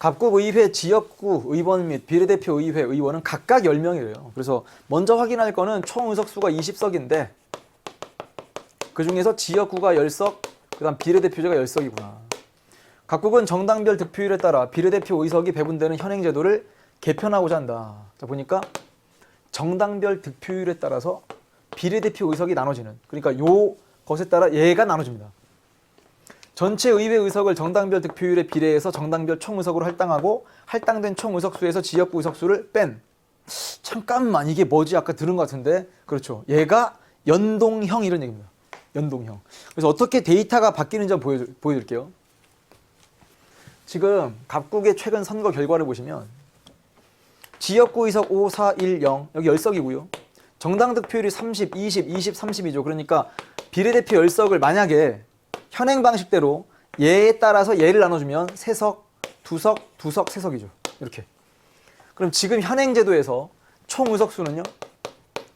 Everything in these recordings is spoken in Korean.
갑국 의회 지역구 의원 및 비례대표 의회 의원은 각각 10명이래요. 그래서 먼저 확인할 거는 총 의석수가 20석인데 그 중에서 지역구가 10석, 그 다음 비례대표제가 10석이구나. 각국은 정당별 득표율에 따라 비례대표 의석이 배분되는 현행제도를 개편하고자 한다. 자, 보니까 정당별 득표율에 따라서 비례대표 의석이 나눠지는, 그러니까 요 것에 따라 얘가 나눠집니다. 전체 의회 의석을 정당별 득표율에 비례해서 정당별 총의석으로 할당하고 할당된 총의석수에서 지역구 의석수를 뺀. 잠깐만, 이게 뭐지? 아까 들은 것 같은데. 그렇죠. 얘가 연동형 이런 얘기입니다. 연동형. 그래서 어떻게 데이터가 바뀌는지 한번 보여드릴게요. 지금 각국의 최근 선거 결과를 보시면 지역구 의석 5, 4, 1, 0 여기 10석이고요. 정당 득표율이 30, 20, 20, 30이죠. 그러니까 비례대표 10석을 만약에 현행 방식대로 얘에 따라서 얘를 나눠주면 3석, 2석, 2석, 3석이죠. 이렇게. 그럼 지금 현행 제도에서 총 의석수는요.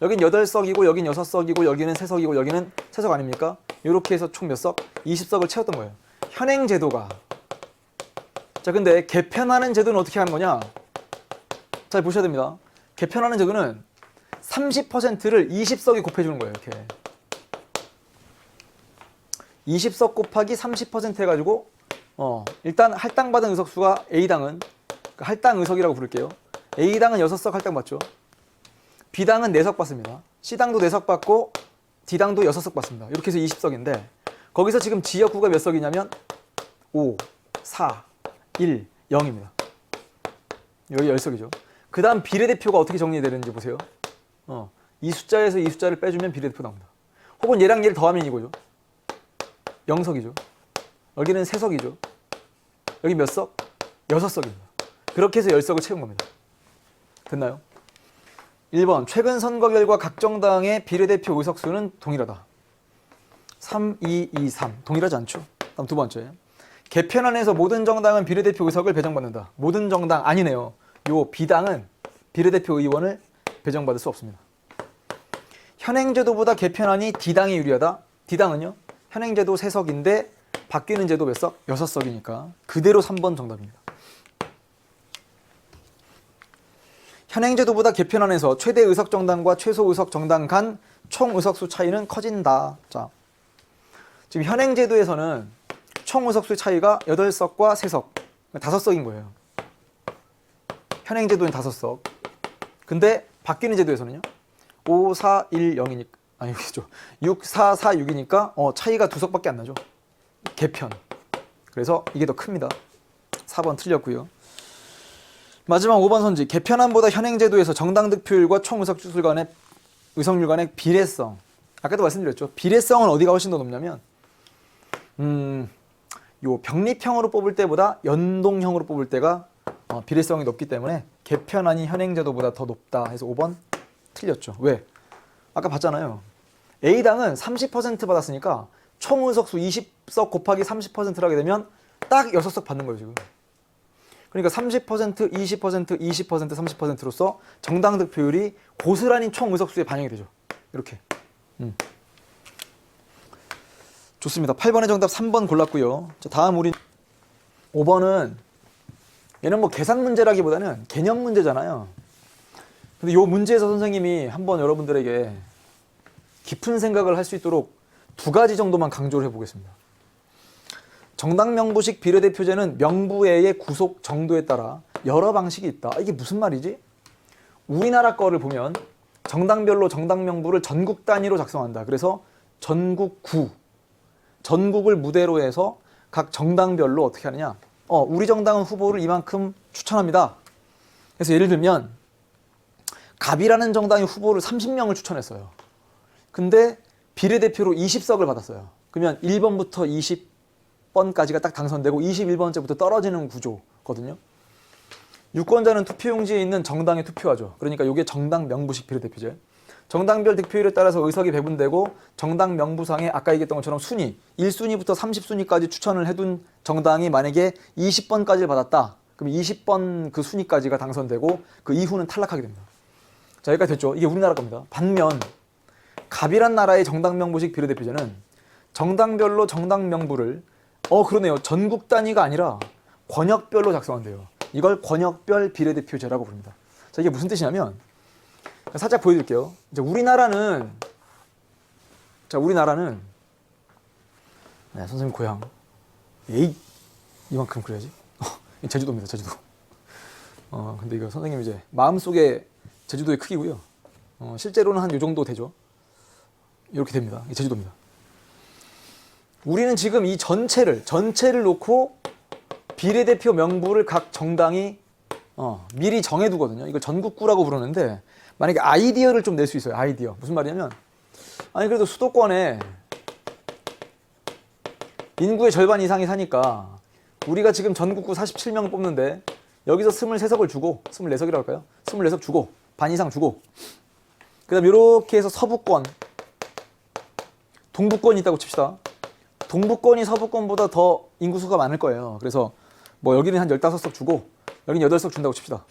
여긴 8석이고 여긴 6석이고 여기는 3석이고 여기는 3석 아닙니까? 이렇게 해서 총 몇 석? 20석을 채웠던 거예요. 현행 제도가. 자, 근데 개편하는 제도는 어떻게 하는 거냐? 잘 보셔야 됩니다. 개편하는 제도는 30%를 20석이 곱해주는 거예요. 이렇게. 20석 곱하기 30% 해가지고 일단 할당받은 의석수가 A당은 할당 의석이라고 부를게요. A당은 6석 할당받죠. B당은 4석 받습니다. C당도 4석 받고 D당도 6석 받습니다. 이렇게 해서 20석인데 거기서 지금 지역구가 몇 석이냐면 5, 4, 1, 0입니다. 여기 10석이죠. 그 다음 비례대표가 어떻게 정리되는지 보세요. 이 숫자에서 이 숫자를 빼주면 비례대표 나옵니다. 혹은 얘랑 얘를 더하면 이거죠. 0석이죠. 여기는 3석이죠. 여기 몇 석? 6석입니다. 그렇게 해서 10석을 채운 겁니다. 됐나요? 1번 최근 선거 결과 각 정당의 비례대표 의석수는 동일하다. 3, 2, 2, 3 동일하지 않죠? 다음 두 번째 개편안에서 모든 정당은 비례대표 의석을 배정받는다. 모든 정당 아니네요. 요 B당은 비례대표 의원을 배정받을 수 없습니다. 현행제도보다 개편안이 D당이 유리하다. D당은요? 현행제도 3석인데 바뀌는 제도 몇 석? 6석이니까 그대로 3번 정답입니다. 현행제도보다 개편안에서 최대 의석 정당과 최소 의석 정당 간 총 의석수 차이는 커진다. 자, 지금 현행제도에서는 총 의석수 차이가 8석과 3석, 5석인 거예요. 현행제도는 5석. 근데 바뀌는 제도에서는요. 5, 4, 1, 0이니까 아니 그죠. 6, 4, 4, 6이니까 차이가 2석밖에 안 나죠. 개편. 그래서 이게 더 큽니다. 4번 틀렸고요. 마지막 5번 선지. 개편안보다 현행제도에서 정당 득표율과 총 의석률 간의 비례성. 아까도 말씀드렸죠. 비례성은 어디가 훨씬 더 높냐면 요 병립형으로 뽑을 때보다 연동형으로 뽑을 때가 비례성이 높기 때문에 개편안이 현행제도보다 더 높다 해서 5번 틀렸죠. 왜? 아까 봤잖아요. A당은 30% 받았으니까 총 의석수 20석 곱하기 30%를 하게 되면 딱 6석 받는 거예요, 지금. 그러니까 30%, 20%, 20%, 30%로서 정당 득표율이 고스란히 총 의석수에 반영이 되죠. 이렇게. 좋습니다. 8번의 정답 3번 골랐고요. 자, 다음 우리 5번은 얘는 뭐 계산 문제라기보다는 개념 문제잖아요. 근데 이 문제에서 선생님이 한번 여러분들에게 깊은 생각을 할 수 있도록 2가지 정도만 강조를 해보겠습니다. 정당 명부식 비례대표제는 명부외의 구속 정도에 따라 여러 방식이 있다. 이게 무슨 말이지? 우리나라 거를 보면 정당별로 정당 명부를 전국 단위로 작성한다. 그래서 전국구, 전국을 무대로 해서 각 정당별로 어떻게 하느냐? 우리 정당은 후보를 이만큼 추천합니다. 그래서 예를 들면 갑이라는 정당이 후보를 30명을 추천했어요. 근데 비례대표로 20석을 받았어요. 그러면 1번부터 20번까지가 딱 당선되고 21번째부터 떨어지는 구조거든요. 유권자는 투표용지에 있는 정당에 투표하죠. 그러니까 이게 정당 명부식 비례대표제. 정당별 득표율에 따라서 의석이 배분되고 정당 명부상에 아까 얘기했던 것처럼 순위, 1순위부터 30순위까지 추천을 해둔 정당이 만약에 20번까지를 받았다. 그럼 20번 그 순위까지가 당선되고 그 이후는 탈락하게 됩니다. 자, 여기까지 됐죠. 이게 우리나라 겁니다. 반면 갑이란 나라의 정당 명부식 비례대표제는 정당별로 정당 명부를 그러네요. 전국 단위가 아니라 권역별로 작성한대요. 이걸 권역별 비례대표제라고 부릅니다. 자, 이게 무슨 뜻이냐면 살짝 보여드릴게요. 이제 우리나라는 네, 선생님 고향 에이 이만큼 그려야지. 제주도입니다. 제주도. 근데 이거 선생님 이제 마음속에 제주도의 크기고요. 실제로는 한 요 정도 되죠. 이렇게 됩니다. 이게 제주도입니다. 우리는 지금 이 전체를 놓고 비례대표 명부를 각 정당이 미리 정해두거든요. 이걸 전국구라고 부르는데 만약에 아이디어를 좀 낼 수 있어요. 아이디어. 무슨 말이냐면 아니 그래도 수도권에 인구의 절반 이상이 사니까 우리가 지금 전국구 47명을 뽑는데 여기서 23석을 주고 24석이라고 할까요? 24석 주고 반 이상 주고 그 다음 이렇게 해서 서부권 동부권이 있다고 칩시다. 동부권이 서부권보다 더 인구수가 많을 거예요. 그래서 뭐 여기는 한 15석 주고 여기는 8석 준다고 칩시다.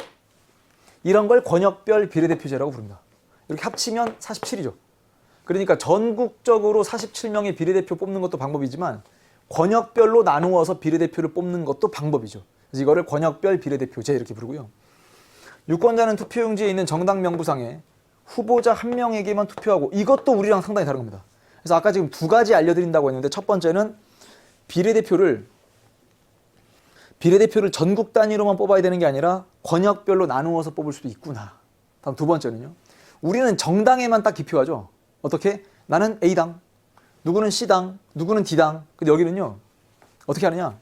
이런 걸 권역별 비례대표제라고 부릅니다. 이렇게 합치면 47이죠. 그러니까 전국적으로 47명의 비례대표 뽑는 것도 방법이지만 권역별로 나누어서 비례대표를 뽑는 것도 방법이죠. 그래서 이거를 권역별 비례대표제 이렇게 부르고요. 유권자는 투표용지에 있는 정당 명부상에 후보자 한 명에게만 투표하고 이것도 우리랑 상당히 다른 겁니다. 그래서 아까 지금 두 가지 알려드린다고 했는데 첫 번째는 비례대표를 전국 단위로만 뽑아야 되는 게 아니라 권역별로 나누어서 뽑을 수도 있구나. 다음 두 번째는요. 우리는 정당에만 딱 기표하죠. 어떻게? 나는 A당, 누구는 C당, 누구는 D당. 근데 여기는요. 어떻게 하느냐?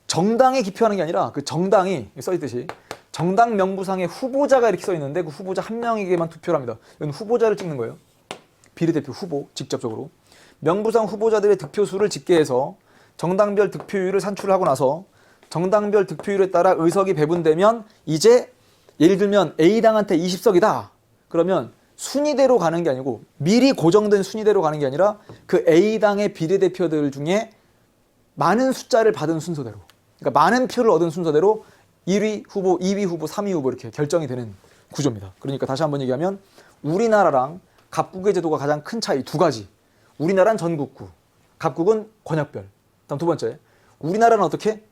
정당에 기표하는 게 아니라 그 정당이 써있듯이 정당 명부상에 후보자가 이렇게 써있는데 그 후보자 한 명에게만 투표를 합니다. 이건 후보자를 찍는 거예요. 비례대표 후보 직접적으로. 명부상 후보자들의 득표수를 집계해서 정당별 득표율을 산출하고 나서 정당별 득표율에 따라 의석이 배분되면 이제 예를 들면 A당한테 20석이다. 그러면 순위대로 가는 게 아니고 미리 고정된 순위대로 가는 게 아니라 그 A당의 비례대표들 중에 많은 숫자를 받은 순서대로 그러니까 많은 표를 얻은 순서대로 1위 후보, 2위 후보, 3위 후보 이렇게 결정이 되는 구조입니다. 그러니까 다시 한번 얘기하면 우리나라랑 갑국의 제도가 가장 큰 차이 두 가지. 우리나라는 전국구, 갑국은 권역별. 다음 두 번째, 우리나라는 어떻게?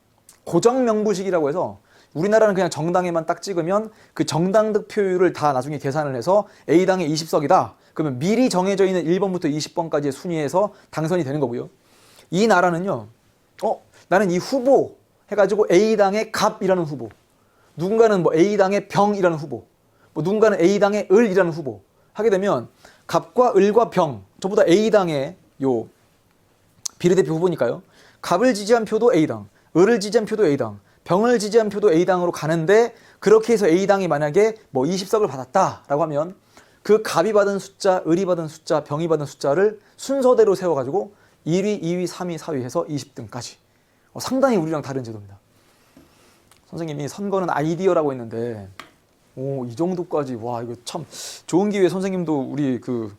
고정명부식이라고 해서 우리나라는 그냥 정당에만 딱 찍으면 그 정당 득표율을 다 나중에 계산을 해서 A당에 20석이다. 그러면 미리 정해져 있는 1번부터 20번까지의 순위에서 당선이 되는 거고요. 이 나라는요. 나는 이 후보 해가지고 A당의 갑이라는 후보, 누군가는 뭐 A당의 병이라는 후보, 뭐 누군가는 A당의 을이라는 후보 하게 되면 갑과 을과 병 전부 다 A당의 요 비례대표 후보니까요. 갑을 지지한 표도 A당, 을을 지지한 표도 A당, 병을 지지한 표도 A당으로 가는데 그렇게 해서 A당이 만약에 뭐 20석을 받았다라고 하면 그 갑이 받은 숫자, 을이 받은 숫자, 병이 받은 숫자를 순서대로 세워가지고 1위, 2위, 3위, 4위 해서 20등까지. 상당히 우리랑 다른 제도입니다. 선생님이 선거는 아이디어라고 했는데 이 정도까지 와 이거 참 좋은 기회에 선생님도 우리 그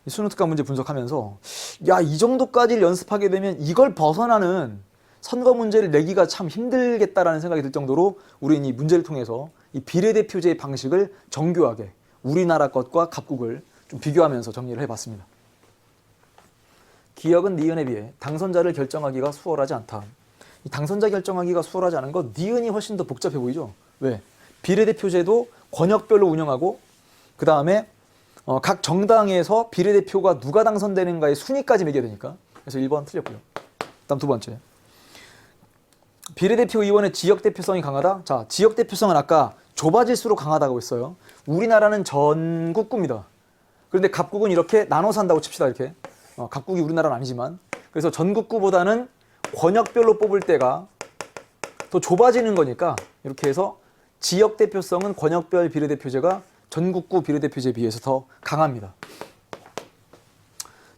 수능특강 문제 분석하면서 야 이 정도까지 연습하게 되면 이걸 벗어나는 선거 문제를 내기가 참 힘들겠다라는 생각이 들 정도로 우리는 이 문제를 통해서 이 비례대표제의 방식을 정교하게 우리나라 것과 갑국을 좀 비교하면서 정리를 해봤습니다. 기역은 니은에 비해 당선자를 결정하기가 수월하지 않다. 이 당선자 결정하기가 수월하지 않은 건 니은이 훨씬 더 복잡해 보이죠. 왜? 비례대표제도 권역별로 운영하고 그 다음에 각 정당에서 비례대표가 누가 당선되는가의 순위까지 매겨야 되니까. 그래서 1번 틀렸고요. 다음 두 번째. 비례대표 의원의 지역대표성이 강하다. 자, 지역대표성은 아까 좁아질수록 강하다고 했어요. 우리나라는 전국구입니다. 그런데 갑국은 이렇게 나눠서 한다고 칩시다. 이렇게. 갑국이 우리나라는 아니지만. 그래서 전국구보다는 권역별로 뽑을 때가 더 좁아지는 거니까 이렇게 해서 지역대표성은 권역별 비례대표제가 전국구 비례대표제에 비해서 더 강합니다.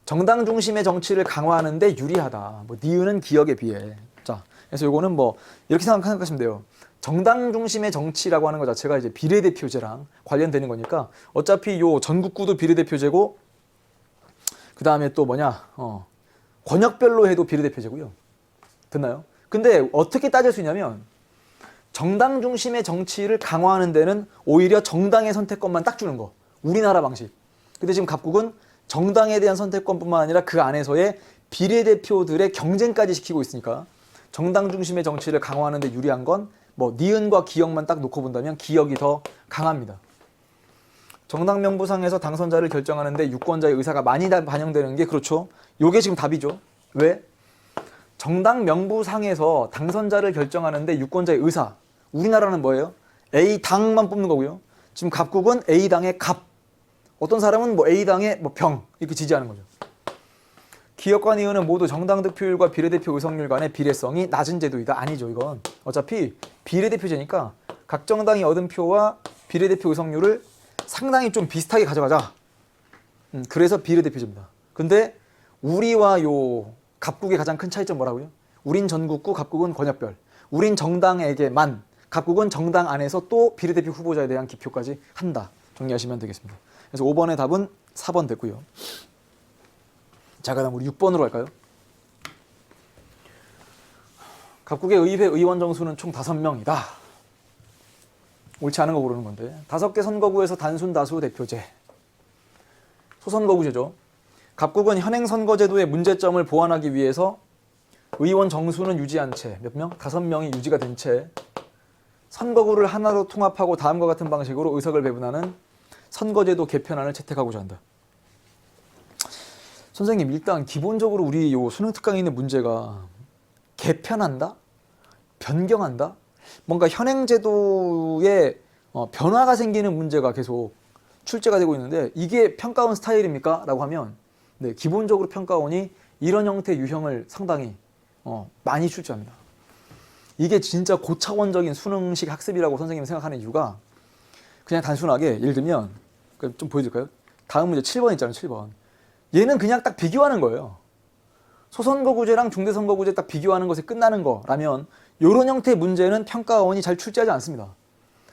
정당 중심의 정치를 강화하는 데 유리하다. 뭐 니은은 기역에 비해. 자, 그래서 요거는 뭐 이렇게 생각하시면 돼요. 정당 중심의 정치라고 하는 것 자체가 이제 비례대표제랑 관련되는 거니까 어차피 요 전국구도 비례대표제고 그 다음에 또 뭐냐 권역별로 해도 비례대표제고요. 됐나요? 근데 어떻게 따질 수 있냐면 정당 중심의 정치를 강화하는 데는 오히려 정당의 선택권만 딱 주는 거. 우리나라 방식. 근데 지금 갑국은 정당에 대한 선택권뿐만 아니라 그 안에서의 비례대표들의 경쟁까지 시키고 있으니까 정당 중심의 정치를 강화하는 데 유리한 건 뭐 니은과 기역만 딱 놓고 본다면 기역이 더 강합니다. 정당 명부상에서 당선자를 결정하는데 유권자의 의사가 많이 반영되는 게 그렇죠. 요게 지금 답이죠. 왜? 정당 명부상에서 당선자를 결정하는데 유권자의 의사. 우리나라는 뭐예요? A당만 뽑는 거고요. 지금 갑국은 A당의 갑. 어떤 사람은 뭐 A당의 뭐 병. 이렇게 지지하는 거죠. 기역과 니은은 모두 정당 득표율과 비례대표 의석률 간의 비례성이 낮은 제도이다. 아니죠, 이건. 어차피 비례대표제니까 각 정당이 얻은 표와 비례대표 의석률을 상당히 좀 비슷하게 가져가자. 그래서 비례대표제입니다. 근데 우리와 요 갑국의 가장 큰 차이점 뭐라고요? 우린 전국구, 갑국은 권역별. 우린 정당에게만, 갑국은 정당 안에서 또 비례대표 후보자에 대한 기표까지 한다. 정리하시면 되겠습니다. 그래서 5번의 답은 4번 됐고요. 자, 그다음 우리 6번으로 갈까요? 갑국의 의회 의원 정수는 총 5명이다. 옳지 않은 거 고르는 건데 5개 선거구에서 단순 다수 대표제. 소선거구제죠. 갑국은 현행 선거제도의 문제점을 보완하기 위해서 의원 정수는 유지한 채 몇 명? 5명이 유지가 된 채 선거구를 하나로 통합하고 다음과 같은 방식으로 의석을 배분하는 선거제도 개편안을 채택하고자 한다. 선생님, 일단 기본적으로 우리 요 수능 특강에 있는 문제가 개편한다? 변경한다? 뭔가 현행 제도에 변화가 생기는 문제가 계속 출제가 되고 있는데 이게 평가원 스타일입니까? 라고 하면 네, 기본적으로 평가원이 이런 형태의 유형을 상당히 많이 출제합니다. 이게 진짜 고차원적인 수능식 학습이라고 선생님이 생각하는 이유가 그냥 단순하게 예를 들면 좀 보여줄까요? 다음 문제 7번 있잖아요. 7번. 얘는 그냥 딱 비교하는 거예요. 소선거구제랑 중대선거구제 딱 비교하는 것에 끝나는 거라면 이런 형태의 문제는 평가원이 잘 출제하지 않습니다.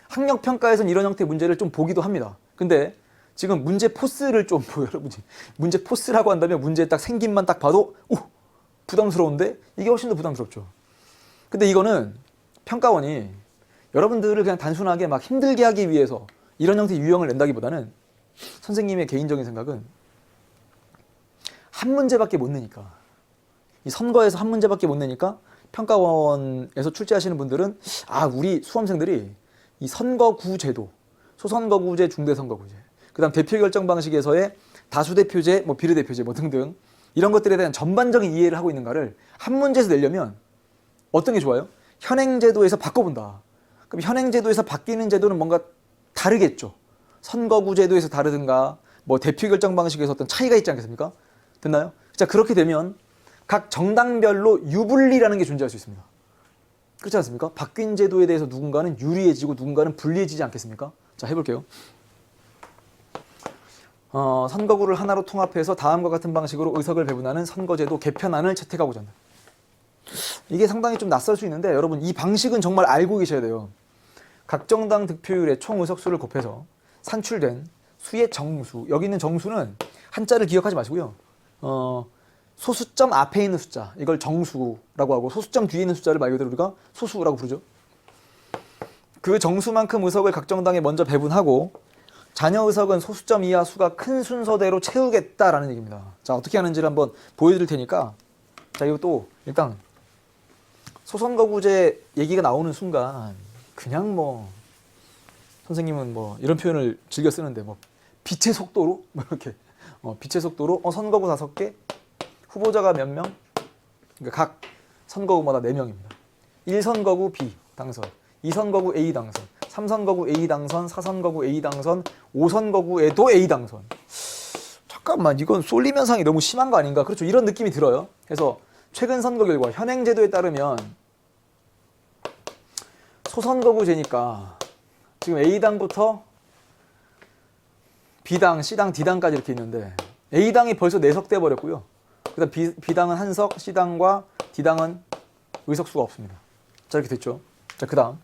학력평가에서는 이런 형태의 문제를 좀 보기도 합니다. 근데 지금 문제 포스를 좀 보여요. 여러분. 문제 포스라고 한다면 문제 딱 생김만 딱 봐도 부담스러운데 이게 훨씬 더 부담스럽죠. 근데 이거는 평가원이 여러분들을 그냥 단순하게 막 힘들게 하기 위해서 이런 형태의 유형을 낸다기보다는 선생님의 개인적인 생각은 한 문제밖에 못 내니까 이 선거에서 한 문제밖에 못 내니까 평가원에서 출제하시는 분들은 우리 수험생들이 이 선거구 제도, 소선거구제, 중대선거구제, 그 다음 대표결정 방식에서의 다수대표제, 뭐 비례대표제 뭐 등등 이런 것들에 대한 전반적인 이해를 하고 있는가를 한 문제에서 내려면 어떤 게 좋아요? 현행 제도에서 바꿔본다. 그럼 현행 제도에서 바뀌는 제도는 뭔가 다르겠죠. 선거구 제도에서 다르든가 뭐 대표결정 방식에서 어떤 차이가 있지 않겠습니까? 됐나요? 자, 그렇게 되면 각 정당별로 유불리라는 게 존재할 수 있습니다. 그렇지 않습니까? 바뀐 제도에 대해서 누군가는 유리해지고 누군가는 불리해지지 않겠습니까? 자, 해볼게요. 선거구를 하나로 통합해서 다음과 같은 방식으로 의석을 배분하는 선거제도 개편안을 채택하고자 한다. 이게 상당히 좀 낯설 수 있는데 여러분 이 방식은 정말 알고 계셔야 돼요. 각 정당 득표율의 총 의석수를 곱해서 산출된 수의 정수. 여기 있는 정수는 한자를 기억하지 마시고요. 소수점 앞에 있는 숫자, 이걸 정수라고 하고 소수점 뒤에 있는 숫자를 말 그대로 우리가 소수라고 부르죠. 그 정수만큼 의석을 각 정당에 먼저 배분하고 잔여 의석은 소수점 이하 수가 큰 순서대로 채우겠다라는 얘기입니다. 자, 어떻게 하는지를 한번 보여드릴 테니까 자, 이것도 일단 소선거구제 얘기가 나오는 순간 그냥 뭐 선생님은 뭐 이런 표현을 즐겨 쓰는데 뭐 빛의 속도로 뭐 이렇게 빛의 속도로 선거구 5개 후보자가 몇 명? 그러니까 각 선거구마다 4명입니다. 1선거구 B 당선, 2선거구 A 당선, 3선거구 A 당선, 4선거구 A 당선, 5선거구에도 A 당선. 잠깐만, 이건 쏠림 현상이 너무 심한 거 아닌가? 그렇죠. 이런 느낌이 들어요. 그래서 최근 선거 결과 현행 제도에 따르면 소선거구제니까 지금 A당부터 B당, C당, D당까지 이렇게 있는데 A당이 벌써 4석 돼버렸고요. 그 다음 B당은 1석, C당과 D당은 의석수가 없습니다. 자, 이렇게 됐죠. 자, 그 다음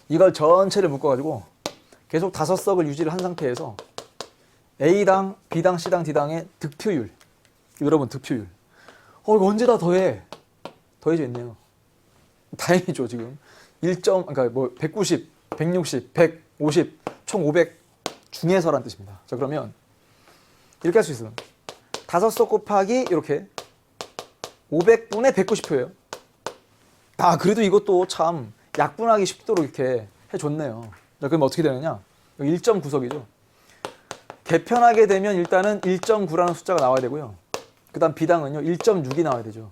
이걸 전체를 묶어가지고 계속 5석을 유지를 한 상태에서 A당, B당, C당, D당의 득표율. 여러분 득표율. 이거 언제 다 더해져 있네요. 다행이죠, 지금. 그러니까 뭐 190, 160, 150, 총 500 중에서란 뜻입니다. 자, 그러면 이렇게 할 수 있어요. 5석 곱하기 이렇게 500분의 190표예요. 그래도 이것도 참 약분하기 쉽도록 이렇게 해줬네요. 자, 그럼 어떻게 되느냐? 1.9석이죠. 개편하게 되면 일단은 1.9라는 숫자가 나와야 되고요. 그 다음 B당은요 1.6이 나와야 되죠.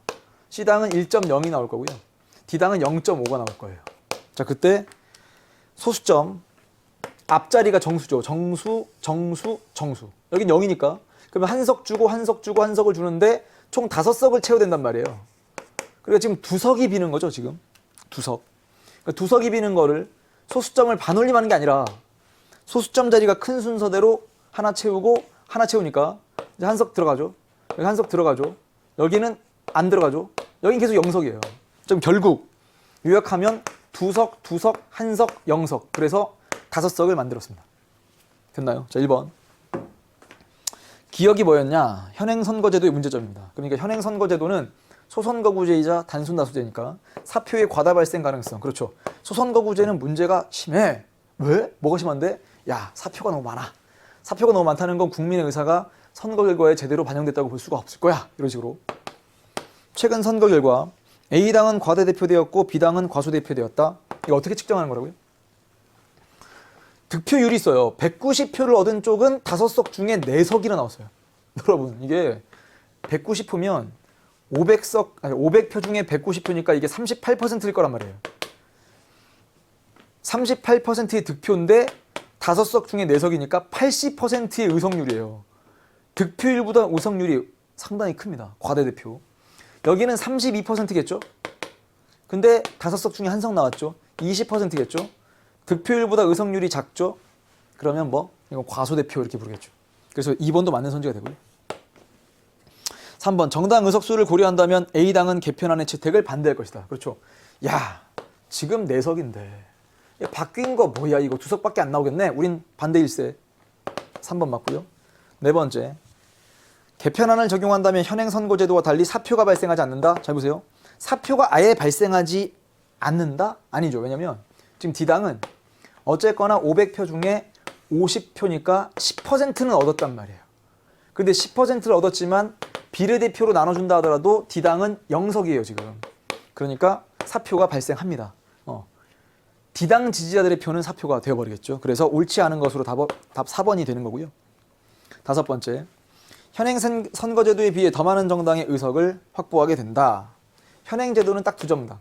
C당은 1.0이 나올 거고요. D당은 0.5가 나올 거예요. 자, 그때 소수점 앞자리가 정수죠. 정수. 여긴 0이니까 그러면 한 석 주고 한 석 주고 한 석을 주는데 총 5석을 채워야 된단 말이에요. 그러니까 지금 2석이 비는 거죠. 지금 2석. 그러니까 2석이 비는 거를 소수점을 반올림하는 게 아니라 소수점 자리가 큰 순서대로 하나 채우고 하나 채우니까 이제 한 석 들어가죠. 여기 한 석 들어가죠. 여기는 안 들어가죠. 여긴 계속 0석이에요. 좀 결국 요약하면 2석, 2석, 1석, 0석. 그래서 5석을 만들었습니다. 됐나요? 자, 1번. 기억이 뭐였냐? 현행선거제도의 문제점입니다. 그러니까 현행선거제도는 소선거구제이자 단순다수제니까 사표의 과다 발생 가능성. 그렇죠. 소선거구제는 문제가 심해. 왜? 뭐가 심한데? 야, 사표가 너무 많아. 사표가 너무 많다는 건 국민의 의사가 선거 결과에 제대로 반영됐다고 볼 수가 없을 거야. 이런 식으로. 최근 선거 결과 A당은 과대대표되었고 B당은 과소대표되었다. 이거 어떻게 측정하는 거라고요? 득표율이 있어요. 190표를 얻은 쪽은 5석 중에 4석이나 나왔어요. 여러분, 이게 190표면 500표 중에 190표니까 이게 38%일 거란 말이에요. 38%의 득표인데 5석 중에 4석이니까 80%의 의석률이에요. 득표율보다 의석률이 상당히 큽니다. 과대대표. 여기는 32%겠죠? 근데 5석 중에 1석 나왔죠? 20%겠죠? 득표율보다 의석률이 작죠? 그러면 뭐 이건 과소대표 이렇게 부르겠죠. 그래서 2번도 맞는 선지가 되고요. 3번 정당 의석수를 고려한다면 A당은 개편안의 채택을 반대할 것이다. 그렇죠. 야, 지금 4석인데 야, 바뀐 거 뭐야 이거 2석밖에 안 나오겠네. 우린 반대일세. 3번 맞고요. 4번째. 개편안을 적용한다면 현행 선거제도와 달리 사표가 발생하지 않는다. 잘 보세요. 사표가 아예 발생하지 않는다? 아니죠. 왜냐면 지금 D당은 어쨌거나 500표 중에 50표니까 10%는 얻었단 말이에요. 근데 10%를 얻었지만 비례대표로 나눠준다 하더라도 D당은 0석이에요 지금. 그러니까 사표가 발생합니다. D당 지지자들의 표는 사표가 되어버리겠죠. 그래서 옳지 않은 것으로 답 4번이 되는 거고요. 5번째. 현행 선거제도에 비해 더 많은 정당의 의석을 확보하게 된다. 현행 제도는 딱 2정당.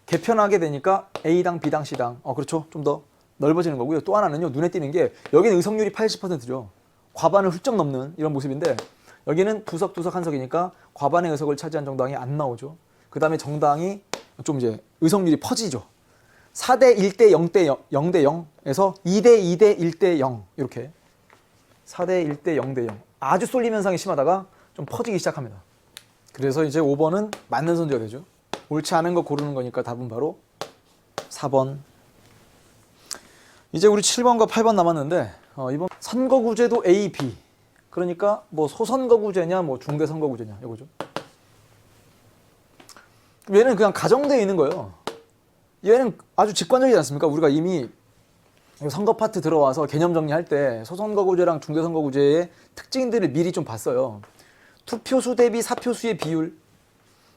개편하게 되니까 A당, B당, C당. 그렇죠. 좀 더 넓어지는 거고요. 또 하나는요. 눈에 띄는 게 여기는 의석률이 80%죠. 과반을 훌쩍 넘는 이런 모습인데 여기는 2석, 2석, 1석이니까 과반의 의석을 차지한 정당이 안 나오죠. 그 다음에 정당이 좀 이제 의석률이 퍼지죠. 4대 1대 0대 0대 0에서 2대 2대 1대 0 이렇게 4대 1대 0대 0 아주 쏠림 현상이 심하다가 좀 퍼지기 시작합니다. 그래서 이제 5번은 맞는 선지가 되죠. 옳지 않은 거 고르는 거니까 답은 바로 4번. 이제 우리 7번과 8번 남았는데 이번 선거구제도 A, B 그러니까 뭐 소선거구제냐 뭐 중대선거구제냐 이거죠. 얘는 그냥 가정되어 있는 거예요. 얘는 아주 직관적이지 않습니까? 우리가 이미 선거 파트 들어와서 개념 정리할 때 소선거구제랑 중대선거구제의 특징들을 미리 좀 봤어요. 투표수 대비 사표수의 비율.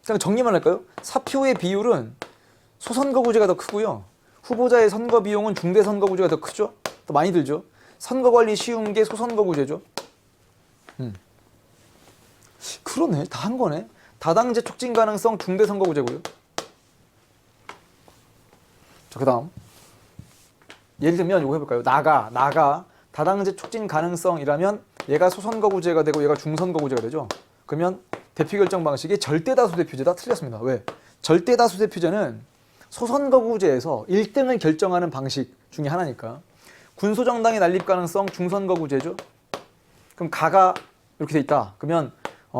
그냥 정리만 할까요? 사표의 비율은 소선거구제가 더 크고요. 후보자의 선거 비용은 중대선거구제가 더 크죠? 더 많이 들죠? 선거 관리 쉬운 게 소선거구제죠? 그러네. 다 한 거네. 다당제 촉진 가능성 중대선거구제고요. 자, 그 다음. 예를 들면 이거 해볼까요? 나가 다당제 촉진 가능성이라면 얘가 소선거구제가 되고 얘가 중선거구제가 되죠. 그러면 대표 결정 방식이 절대다수 대표제다. 틀렸습니다. 왜? 절대다수 대표제는 소선거구제에서 1등을 결정하는 방식 중에 하나니까 군소정당의 난립 가능성 중선거구제죠. 그럼 가가 이렇게 돼 있다. 그러면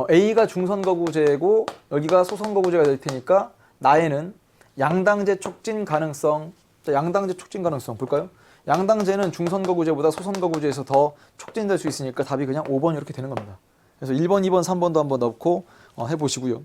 A가 중선거구제고 여기가 소선거구제가 될 테니까 나에는 양당제 촉진 가능성. 자, 양당제 촉진 가능성 볼까요? 양당제는 중선거구제보다 소선거구제에서 더 촉진될 수 있으니까 답이 그냥 5번 이렇게 되는 겁니다. 그래서 1번, 2번, 3번도 한번 넣고 해보시고요.